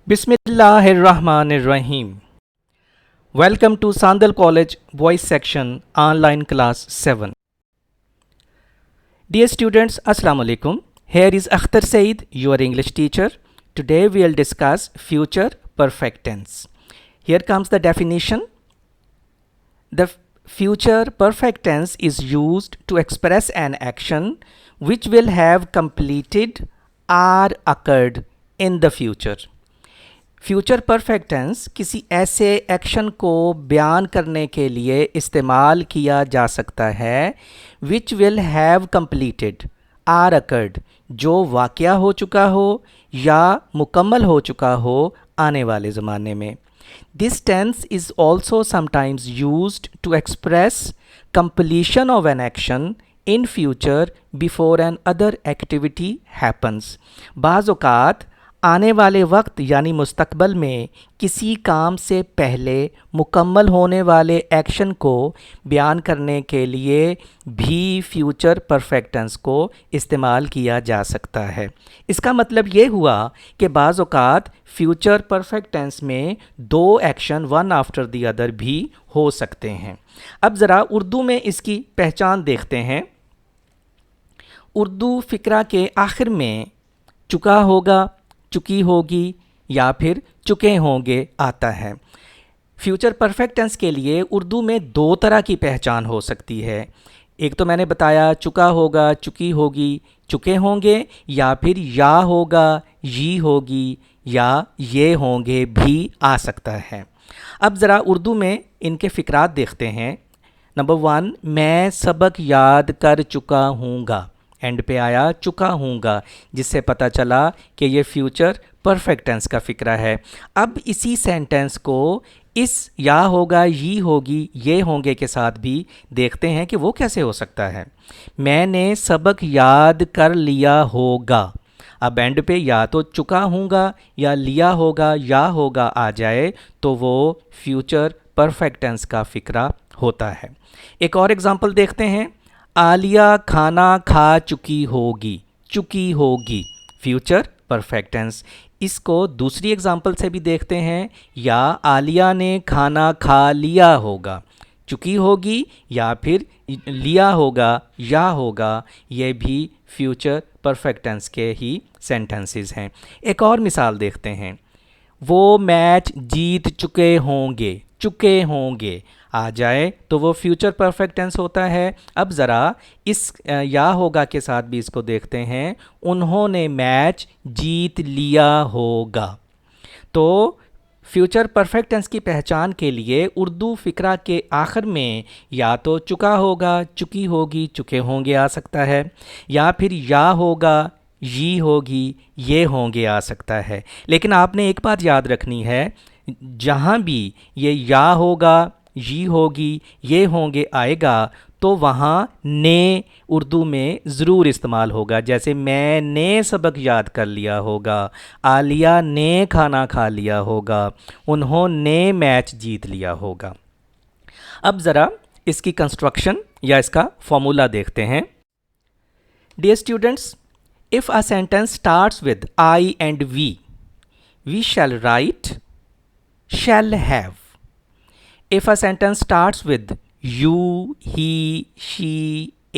Bismillahirrahmanirrahim. Welcome to Sandal College Voice Section Online Class 7. Dear students, Assalamu alaikum. Here is Akhtar Saeed, your English teacher. Today we will discuss future perfect tense. Here comes the definition. The future perfect tense is used to express an action which will have completed or occurred in the future. Future perfect tense किसी ऐसे action को बयान करने के लिए इस्तेमाल किया जा सकता है which will have completed or occurred, जो वाक़या हो चुका हो या मुकम्मल हो चुका हो आने वाले ज़माने में. This tense is also sometimes used to express completion of an action in future before an other activity happens. बाज़ औक़ात आने वाले वक्त यानी मुस्तकबल में किसी काम से पहले मुकम्मल होने वाले एक्शन को बयान करने के लिए भी फ्यूचर परफेक्ट टेंस को इस्तेमाल किया जा सकता है. इसका मतलब ये हुआ कि बाज़ औक़ात फ्यूचर परफेक्ट टेंस में दो action one after the other भी हो सकते हैं. अब ज़रा उर्दू में इसकी पहचान देखते हैं. उर्दू फ़िक्रा के आखिर में चुका होगा, चुकी होगी या फिर चुके होंगे आता है. फ्यूचर परफेक्ट टेंस के लिए उर्दू में दो तरह की पहचान हो सकती है. एक तो मैंने बताया चुका होगा, चुकी होगी, चुके होंगे, या फिर या होगा, ये होगी या ये होंगे भी आ सकता है. अब ज़रा उर्दू में इनके फ़िक्रात देखते हैं. नंबर 1, मैं सबक याद कर चुका हूँगा. एंड पे आया चुका हूँगा, जिससे पता चला कि ये फ्यूचर परफेक्ट टेंस का फ़िक्रा है. अब इसी सेंटेंस को इस या होगा, ये होगी, ये होंगे के साथ भी देखते हैं कि वो कैसे हो सकता है. मैंने सबक याद कर लिया होगा. अब एंड पे या तो चुका हूँगा या लिया होगा या होगा आ जाए तो वो फ्यूचर परफेक्ट टेंस का फ़िक्रा होता है. एक और एग्ज़ाम्पल देखते हैं. आलिया खाना खा चुकी होगी, चुकी होगी, फ्यूचर परफेक्ट टेंस. इसको दूसरी एग्जांपल से भी देखते हैं. या आलिया ने खाना खा लिया होगा, चुकी होगी या फिर लिया होगा या होगा, ये भी फ्यूचर परफेक्ट टेंस के ही सेंटेंसेस हैं. एक और मिसाल देखते हैं. वो मैच जीत चुके होंगे, चुके होंगे आ जाए तो वो फ्यूचर परफेक्ट टेंस होता है. अब ज़रा इस या होगा के साथ भी इसको देखते हैं. उन्होंने मैच जीत लिया होगा. तो फ्यूचर परफेक्ट टेंस की पहचान के लिए उर्दू फ़िक्रा के आखिर में या तो चुका होगा, चुकी होगी, चुके होंगे आ सकता है, या फिर या होगा, ये होगी, ये होंगे आ सकता है. लेकिन आपने एक बात याद रखनी है, जहाँ भी ये या होगा, ये होगी, ये होंगे आएगा तो वहाँ ने उर्दू में ज़रूर इस्तेमाल होगा. जैसे मैंने सबक याद कर लिया होगा, आलिया ने खाना खा लिया होगा, उन्होंने मैच जीत लिया होगा. अब ज़रा इसकी कंस्ट्रक्शन या इसका फॉर्मूला देखते हैं. Dear students, if a sentence starts with I and we shall write shall have. If a sentence starts with you, he, she,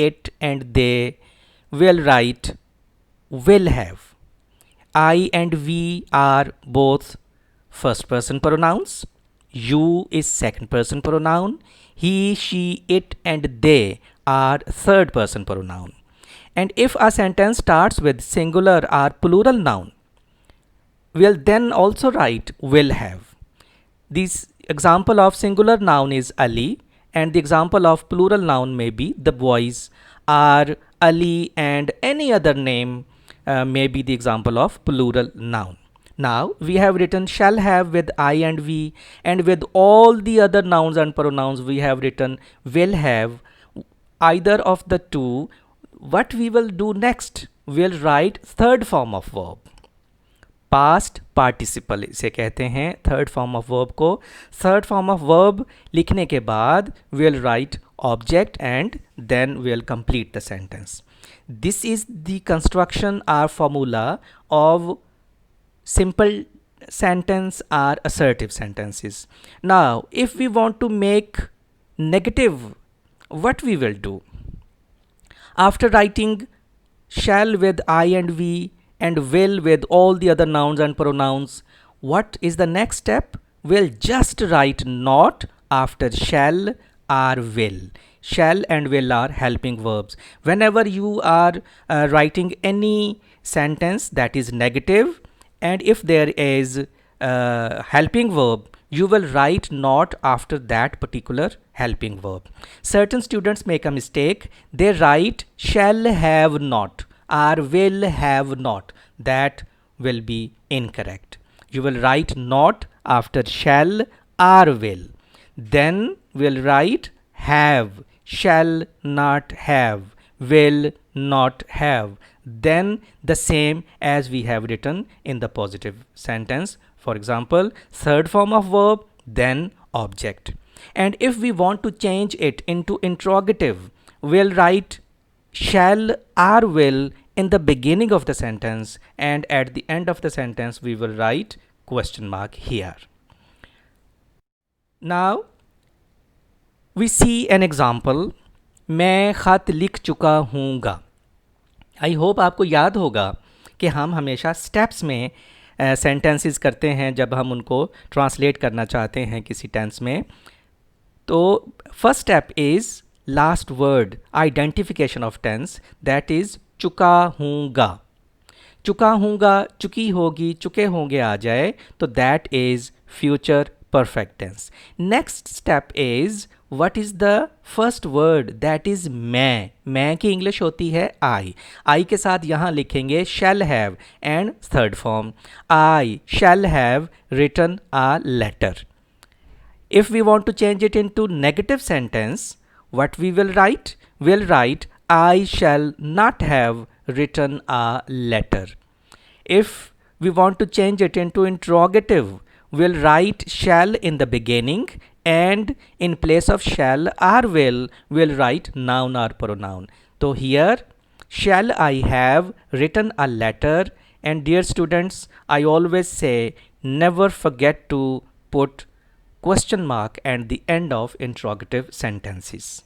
it and they, will write will have. I and we are both first person pronouns. You is second person pronoun. He, she, it and they are third person pronoun. And if a sentence starts with singular or plural noun, we'll then also write will have. This example of singular noun is Ali, and the example of plural noun may be the boys, or Ali and any other name may be the example of plural noun. Now we have written shall have with I and we, and with all the other nouns and pronouns we have written will have. Either of the two, what we will do next, we'll write third form of verb. Past participle इसे कहते हैं, third form of verb को. Third form of verb लिखने के बाद we'll write object and then we'll complete the sentence. This is the construction or formula of simple sentence are assertive sentences. Now, if we want to make negative, what we will do? After writing shall with I and we and will with all the other nouns and pronouns, what is the next step? We'll just write not after shall or will. Shall and will are helping verbs. Whenever you are writing any sentence that is negative, and if there is helping verb, you will write not after that particular helping verb. Certain students make a mistake. They write shall have not or will have not. That will be incorrect. You will write not after shall or will. Then we'll write have, shall not have, will not have. Then the same as we have written in the positive sentence. For example, third form of verb, then object. And if we want to change it into interrogative, we'll write shall or will in the beginning of the sentence, and at the end of the sentence we will write question mark here. Now we see an example. मैं ख़त लिख चुका हूँगा. I hope आपको याद होगा कि हम हमेशा स्टेप्स में सेंटेंसेस करते हैं जब हम उनको ट्रांसलेट करना चाहते हैं किसी टेंस में. तो first step is last word identification of tense, that is चुका हूँगा. चुका हूँगा, चुकी होगी, चुके होंगे आ जाए तो that is future perfect tense. Next step is what is the first word, that is मैं की इंग्लिश होती है आई के साथ यहाँ लिखेंगे shall have and third form I shall have written a letter. If we want to change it into negative sentence, what we will write? We'll write I shall not have written a letter. If we want to change it into interrogative, we'll write shall in the beginning, and in place of shall or will, we'll write noun or pronoun. So here, shall I have written a letter? And dear students, I always say never forget to put question mark at the end of interrogative sentences.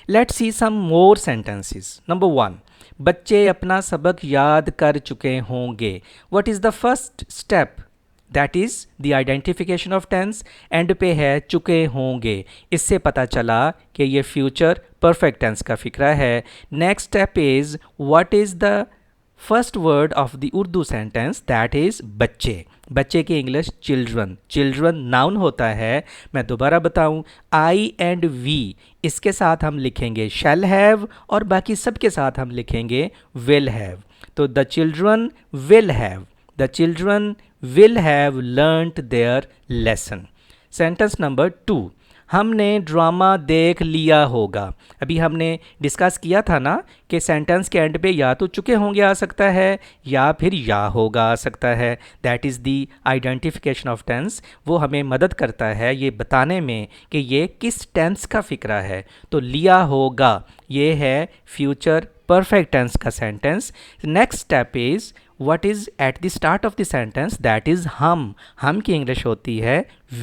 Let's see some more sentences. Number 1. बच्चे अपना सबक याद कर चुके होंगे. What is the first step? That is the identification of tense. End पे है चुके होंगे. इससे पता चला कि ये फ्यूचर परफेक्ट टेंस का फिक्रा है. Next step is what is the first word of the Urdu sentence, that is बच्चे. बच्चे की इंग्लिश चिल्ड्रन. चिल्ड्रन नाउन होता है. मैं दोबारा बताऊं, आई एंड वी, इसके साथ हम लिखेंगे शैल हैव और बाकी सब के साथ हम लिखेंगे विल हैव. तो the children will have, the children will have learnt their lesson. Sentence number 2. हमने ड्रामा देख लिया होगा. अभी हमने डिस्कस किया था ना कि सेंटेंस के एंड पे या तो चुके होंगे आ सकता है या फिर या होगा आ सकता है. That is the identification of tense. वो हमें मदद करता है ये बताने में कि ये किस टेंस का फिक्रा है. तो लिया होगा ये है फ्यूचर परफेक्ट टेंस का sentence. Next step is what is at the start of the sentence, that is हम की इंग्लिश होती है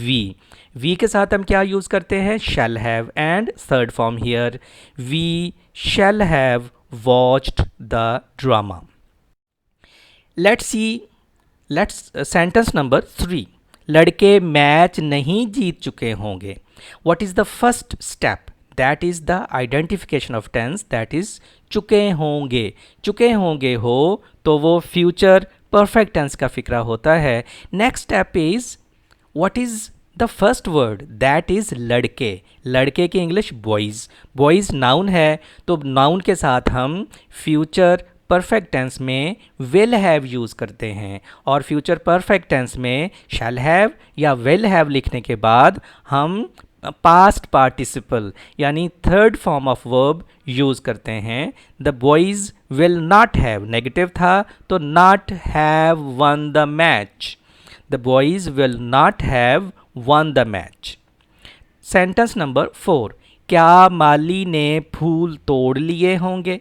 we के साथ हम क्या यूज़ करते हैं? shall have. and third form here, we shall have watched the drama. let's sentence number 3. लड़के मैच नहीं जीत चुके होंगे. what is the first step? That is the identification of tense, that is चुके होंगे. चुके होंगे हो तो वो फ्यूचर परफेक्ट टेंस का फिक्रा होता है. Next step is what is the first word, that is लड़के. लड़के की इंग्लिश बॉयज़. बॉयज़ नाउन है तो नाउन के साथ हम फ्यूचर परफेक्ट टेंस में विल हैव यूज़ करते हैं और फ्यूचर परफेक्ट टेंस में शैल हैव या विल हैव लिखने के बाद हम पास्ट पार्टिसिपल यानी third form of verb use करते हैं. The boys will not have, negative था तो not have one the match. The boys will not have one the match. Sentence number 4. क्या माली ने फूल तोड़ लिए होंगे?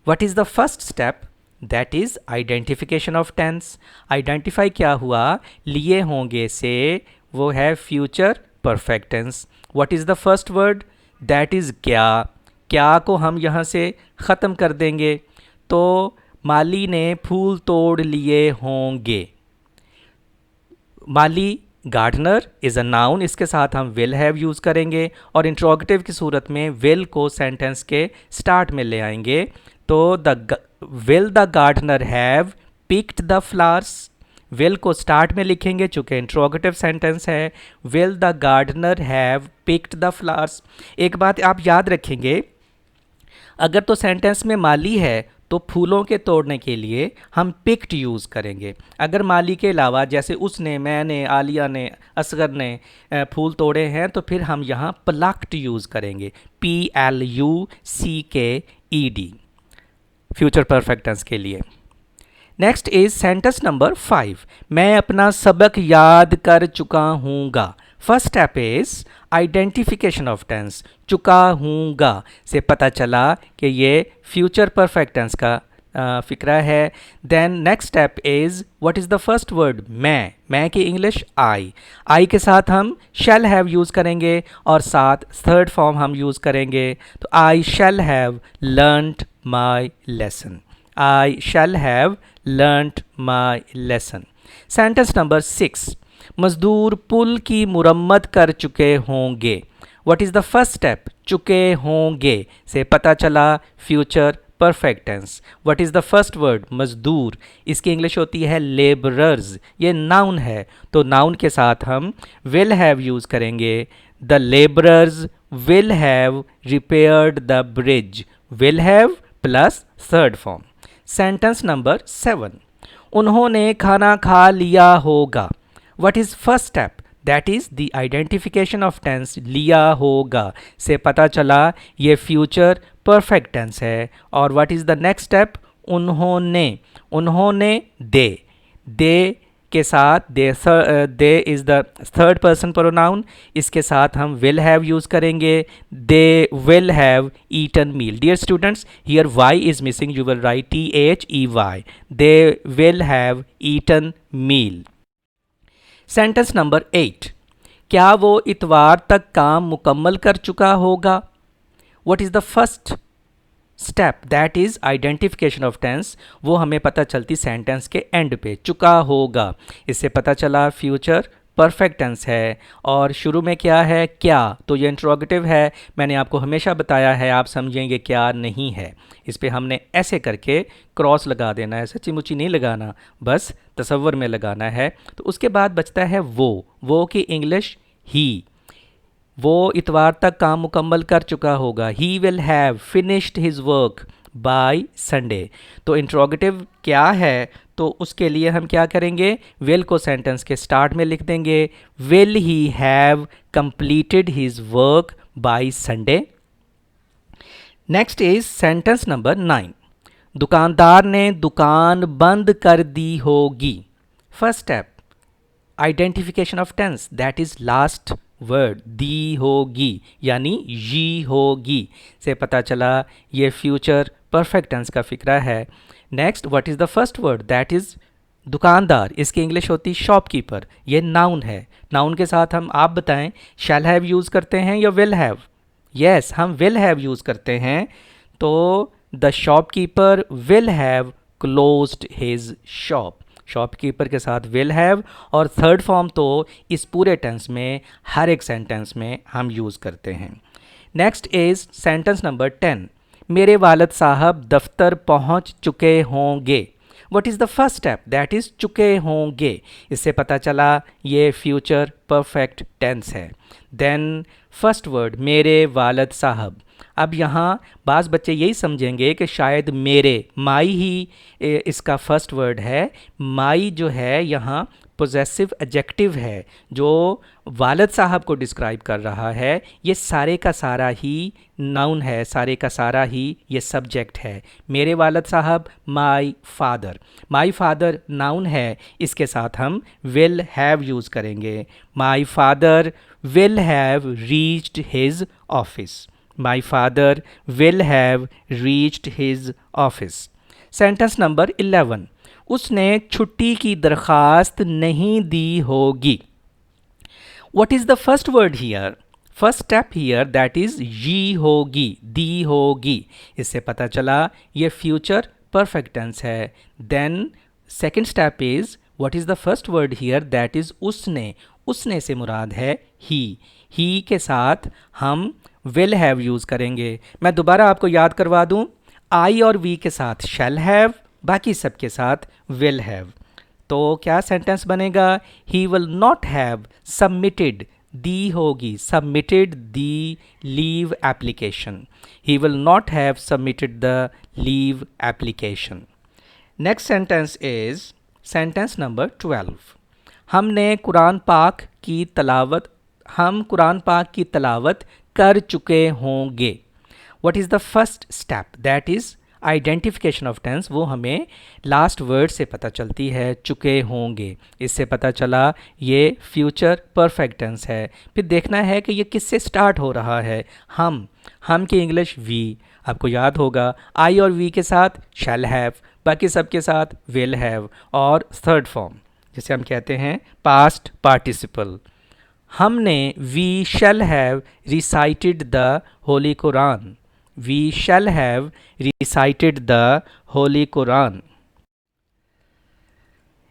What is the first step? That is identification of tense. Identify क्या हुआ, लिए होंगे से, वो है future perfect tense. What is the first word, that is क्या। क्या को हम यहाँ से ख़त्म कर देंगे, तो माली ने फूल तोड़ लिए होंगे। माली गार्डनर इज़ अ नाउन, इसके साथ हम विल हैव यूज़ करेंगे और इंट्रोगेटिव की सूरत में विल को सेंटेंस के स्टार्ट में ले आएंगे। तो will the gardener have picked the flowers, will को स्टार्ट में लिखेंगे चूँकि इंट्रोगेटिव सेंटेंस है। Will the gardener have picked the flowers. एक बात आप याद रखेंगे, अगर तो सेंटेंस में माली है तो फूलों के तोड़ने के लिए हम पिक्ड यूज़ करेंगे। अगर माली के अलावा जैसे उसने, मैंने, आलिया ने, असगर ने फूल तोड़े हैं, तो फिर हम यहाँ प्लक्ड यूज़ करेंगे, PLUCKED, फ्यूचर परफेक्ट टेंस के लिए। नेक्स्ट इज सेंटेंस नंबर 5, मैं अपना सबक याद कर चुका हूँगा। First step is identification of tense. चुका हूँगा से पता चला कि ये फ्यूचर परफेक्ट टेंस का फिक्रा है। Then next step is what is the first word, मैं की इंग्लिश आई के साथ हम शैल हैव यूज़ करेंगे और साथ थर्ड फॉर्म हम यूज़ करेंगे। तो I shall have learned my lesson, I shall have learned my lesson. Sentence number 6, मजदूर पुल की मुरम्मत कर चुके होंगे। What is the first step, चुके होंगे से पता चला future perfect tense. What is the first word, मजदूर, इसकी इंग्लिश होती है लेबरर्स, ये नाउन है तो नाउन के साथ हम विल हैव यूज़ करेंगे। The labourers will have repaired the bridge, will have plus third form. Sentence number 7, उन्होंने खाना खा लिया होगा। What is first step, that is the identification of tense, लिया होगा से पता चला ये फ्यूचर परफेक्ट टेंस है। और what is the next step, उन्होंने दे के साथ they is the third person pronoun, इसके साथ हम विल हैव यूज़ करेंगे। They will have eaten meal. Dear students, here Y is missing, you will write THEY, they will have eaten meal. Sentence number 8, क्या वो इतवार तक काम मुकम्मल कर चुका होगा। What is the first step, that is identification of tense, वो हमें पता चलती सेंटेंस के एंड पे, चुका होगा, इससे पता चला फ्यूचर परफेक्ट टेंस है। और शुरू में क्या है, क्या, तो ये इंट्रोगेटिव है। मैंने आपको हमेशा बताया है, आप समझेंगे क्या नहीं है, इस पे हमने ऐसे करके क्रॉस लगा देना है, सच्ची मुच्ची नहीं लगाना, बस तसव्वुर में लगाना है। तो उसके बाद बचता है वो की इंग्लिश ही, वो इतवार तक काम मुकम्मल कर चुका होगा। He will have finished his work by Sunday. तो इंट्रोगेटिव क्या है, तो उसके लिए हम क्या करेंगे, विल को सेंटेंस के स्टार्ट में लिख देंगे, will he have completed his work by Sunday. Next is sentence number 9, दुकानदार ने दुकान बंद कर दी होगी। First step identification of tense, that is last word, दी होगी यानी ये होगी से पता चला ये फ्यूचर परफेक्ट टेंस का फिक्रा है। Next, what is the first word, that is दुकानदार, इसकी इंग्लिश होती शॉपकीपर, ये नाउन है। नाउन के साथ हम, आप बताएं, शैल हैव यूज़ करते हैं या विल हैव। यस, हम विल हैव यूज़ करते हैं। तो the shopkeeper will have closed his shop, shopkeeper के साथ विल हैव और थर्ड फॉर्म तो इस पूरे टेंस में हर एक सेंटेंस में हम यूज़ करते हैं। नेक्स्ट इज सेंटेंस नंबर 10, मेरे वालिद साहब दफ्तर पहुंच चुके होंगे। What is the first step, that is चुके होंगे, इससे पता चला ये फ्यूचर परफेक्ट टेंस है। देन फर्स्ट वर्ड मेरे वालिद साहब। अब यहाँ बाज़ बच्चे यही समझेंगे कि शायद मेरे, माई ही इसका फर्स्ट वर्ड है। माई जो है यहाँ पोजेसिव एडजेक्टिव है जो वालिद साहब को डिस्क्राइब कर रहा है। ये सारे का सारा ही नाउन है, सारे का सारा ही ये सब्जेक्ट है। मेरे वालिद साहब, माई फादर नाउन है, इसके साथ हम विल हैव यूज़ करेंगे। My father will have reached his office, my father will have reached his office. Sentence number 11, उसने छुट्टी की दरखास्त नहीं दी होगी। What is the first word here? First step here that is ये होगी, दी होगी। इससे पता चला ये फ्यूचर परफेक्ट टेंस है। Then second step is what is the first word here that is उसने। उसने से मुराद है ही के साथ हम विल हैव यूज़ करेंगे। मैं दोबारा आपको याद करवा दूं, आई और वी के साथ शैल हैव, बाकी सब के साथ विल हैव। तो क्या सेंटेंस बनेगा? He will not have submitted, दी होगी, submitted the leave application. He will not have submitted the leave application. Next sentence is sentence number 12, हमने कुरान पाक की तलावत, हम कुरान पाक की तलावत कर चुके होंगे। What is the first step that is identification of tense. वो हमें लास्ट वर्ड से पता चलती है, चुके होंगे। इससे पता चला ये फ्यूचर परफेक्ट टेंस है। फिर देखना है कि ये किससे स्टार्ट हो रहा है। हम की इंग्लिश वी, आपको याद होगा आई और वी के साथ शैल हैव, बाकी सब के साथ विल हैव, और थर्ड फॉर्म जिसे हम कहते हैं पास्ट पार्टिसिपल। हमने we shall have recited the holy Quran. We shall have recited the Holy Quran.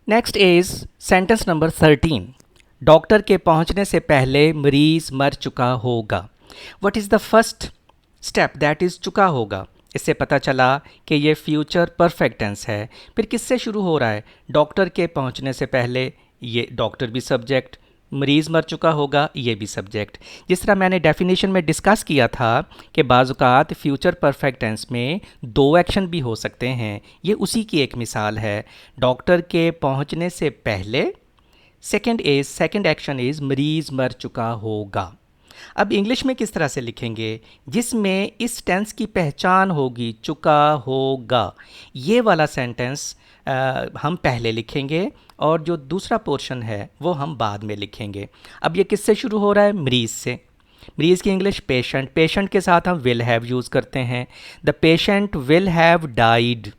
Next is sentence number 13. Doctor के पहुंचने से पहले मरीज मर चुका होगा। What is the first step that is चुका होगा? इससे पता चला कि ये फ्यूचर परफेक्ट टेंस है। फिर किससे शुरू हो रहा है? डॉक्टर के पहुंचने से पहले, ये डॉक्टर भी सब्जेक्ट, मरीज़ मर चुका होगा ये भी सब्जेक्ट। जिस तरह मैंने डेफिनेशन में डिस्कस किया था कि बाज़-औक़ात फ्यूचर परफेक्ट टेंस में दो एक्शन भी हो सकते हैं, ये उसी की एक मिसाल है। डॉक्टर के पहुंचने से पहले सेकंड एक्शन इज़ मरीज़ मर चुका होगा। अब इंग्लिश में किस तरह से लिखेंगे? जिसमें इस टेंस की पहचान होगी, चुका होगा, ये वाला सेंटेंस हम पहले लिखेंगे और जो दूसरा पोर्शन है वो हम बाद में लिखेंगे। अब ये किससे शुरू हो रहा है? मरीज़ से। मरीज़ की इंग्लिश पेशेंट, पेशेंट के साथ हम विल हैव यूज़ करते हैं। The patient will have died,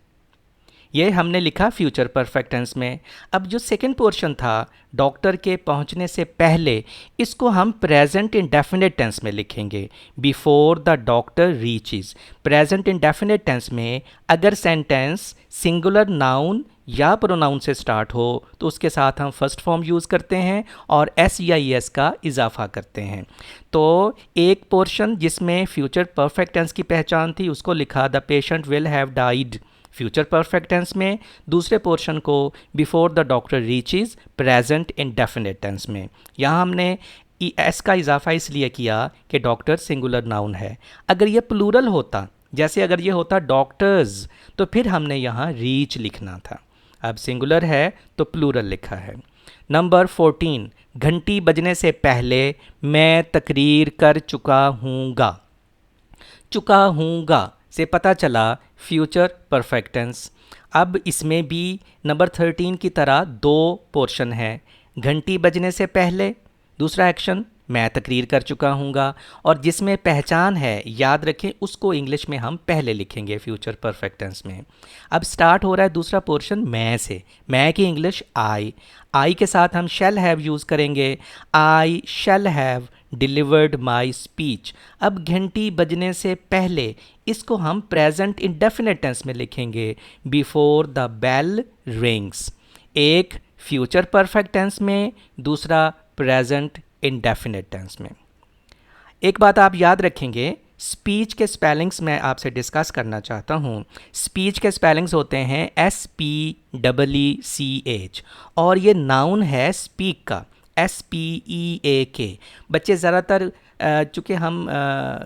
ये हमने लिखा फ्यूचर परफेक्ट टेंस में। अब जो सेकंड पोर्शन था डॉक्टर के पहुंचने से पहले, इसको हम प्रेजेंट इंडेफिनिट टेंस में लिखेंगे, before the doctor reaches. Present indefinite tense में अगर सेंटेंस सिंगुलर नाउन या प्रोनाउन से स्टार्ट हो तो उसके साथ हम फर्स्ट फॉर्म यूज़ करते हैं और एस या ई एस का इजाफा करते हैं। तो एक पोर्शन जिसमें फ्यूचर परफेक्ट टेंस की पहचान थी उसको लिखा the patient will have died future perfect tense में, दूसरे पोर्शन को before the doctor reaches present indefinite tense में। यहाँ हमने ई एस का इजाफा इसलिए किया कि डॉक्टर सिंगुलर नाउन है। अगर ये प्लूरल होता, जैसे अगर ये होता डॉक्टर्स, तो फिर हमने यहाँ रीच लिखना था। अब सिंगुलर है तो प्लूरल लिखा है। नंबर 14, घंटी बजने से पहले मैं तकरीर कर चुका हूँगा। चुका हूँगा से पता चला फ्यूचर परफेक्ट टेंस। अब इसमें भी नंबर 13 की तरह दो पोर्शन है, घंटी बजने से पहले दूसरा एक्शन मैं तकरीर कर चुका हूँगा, और जिसमें पहचान है याद रखें उसको इंग्लिश में हम पहले लिखेंगे फ्यूचर परफेक्ट टेंस में। अब स्टार्ट हो रहा है दूसरा पोर्शन मैं से, मैं की इंग्लिश आई के साथ हम शैल हैव यूज़ करेंगे। I shall have delivered my speech. अब घंटी बजने से पहले इसको हम प्रेजेंट इंडेफिनिट टेंस में लिखेंगे, बिफोर द बेल रिंग्स। एक फ्यूचर परफेक्ट टेंस में, दूसरा प्रेजेंट इंडेफिनिट टेंस में। एक बात आप याद रखेंगे, स्पीच के स्पेलिंग्स मैं आपसे डिस्कस करना चाहता हूँ। स्पीच के स्पेलिंग्स होते हैं SPEECH और ये नाउन है स्पीक का, SPEAK। बच्चे ज़्यादातर चूँकि हम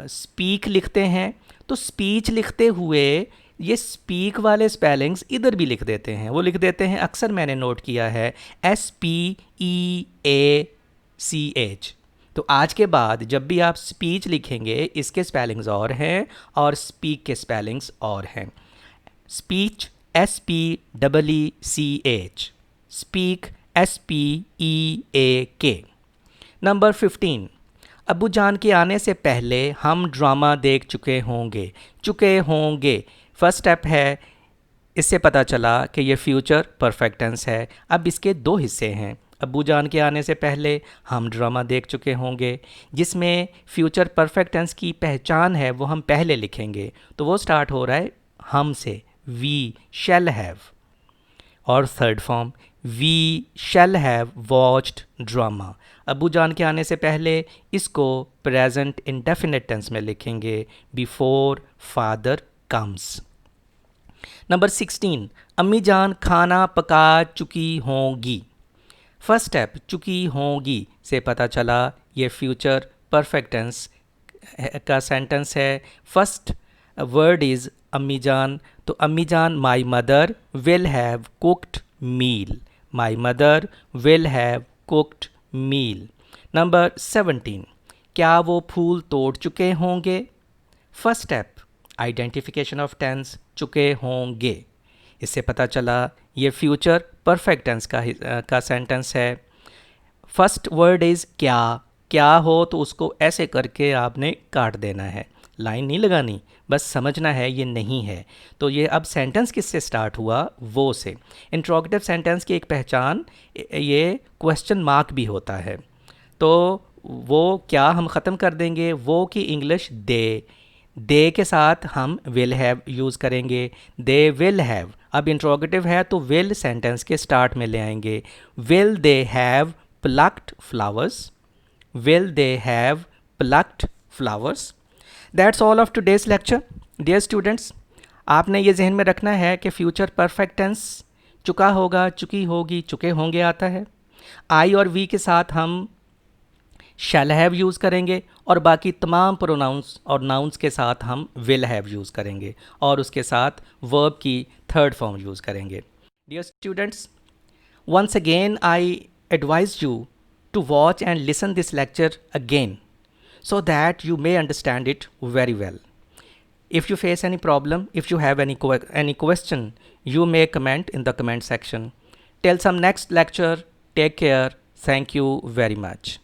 स्पीक लिखते हैं तो स्पीच लिखते हुए ये स्पीक वाले स्पेलिंग्स इधर भी लिख देते हैं, वो लिख देते हैं, अक्सर मैंने नोट किया है SPEACH। तो आज के बाद जब भी आप स्पीच लिखेंगे इसके स्पेलिंग्स और हैं और स्पीक के स्पेलिंग्स और हैं। Speech SPEECH, speak SPEAK। Number 15, अब्बू जान के आने से पहले हम ड्रामा देख चुके होंगे। चुके होंगे फर्स्ट स्टेप है, इससे पता चला कि ये फ्यूचर परफेक्ट टेंस है। अब इसके दो हिस्से हैं। अब्बू जान के आने से पहले हम ड्रामा देख चुके होंगे जिसमें फ्यूचर परफेक्ट टेंस की पहचान है वो हम पहले लिखेंगे। तो वो स्टार्ट हो रहा है हम से, वी शैल हैव। और third form, we shall have watched drama. अब्बू जान के आने से पहले इसको प्रेजेंट इंडेफिनिट टेंस में लिखेंगे, बिफोर फादर कम्स। नंबर 16, अम्मी जान खाना पका चुकी होंगी। फर्स्ट स्टेप, चुकी होंगी से पता चला ये फ्यूचर परफेक्ट टेंस का सेंटेंस है। फर्स्ट वर्ड इज़ अम्मी जान, तो अम्मी जान my mother will have cooked meal, my mother will have cooked meal. Number 17, क्या वो फूल तोड़ चुके होंगे। First step, identification of tense, चुके होंगे। इससे पता चला ये फ्यूचर परफेक्ट टेंस का सेंटेंस है। फर्स्ट वर्ड इज़ क्या, क्या हो तो उसको ऐसे करके आपने काट देना है, लाइन नहीं लगानी, बस समझना है ये नहीं है। तो ये अब सेंटेंस किससे स्टार्ट हुआ, वो से। इंट्रोगेटिव सेंटेंस की एक पहचान ये क्वेश्चन मार्क भी होता है। तो वो क्या हम ख़त्म कर देंगे, वो की इंग्लिश दे, दे के साथ हम विल हैव यूज़ करेंगे, दे विल हैव। अब इंट्रोगेटिव है तो विल सेंटेंस के स्टार्ट में ले आएंगे। Will they have plucked flowers, will they have plucked flowers. That's all of today's lecture. Dear students, आपने ये जहन में रखना है कि फ्यूचर परफेक्ट टेंस चुका होगा, चुकी होगी, चुके होंगे आता है। आई और वी के साथ हम शैल हैव यूज़ करेंगे और बाकी तमाम प्रोनाउंस और नाउन्स के साथ हम विल हैव यूज़ करेंगे और उसके साथ वर्ब की थर्ड फॉर्म यूज़ करेंगे। Dear students, once again I advise you to watch and listen this lecture again so that you may understand it very well. If you face any problem, if you have any question, you may comment in the comment section. Till some next lecture, take care. Thank you very much.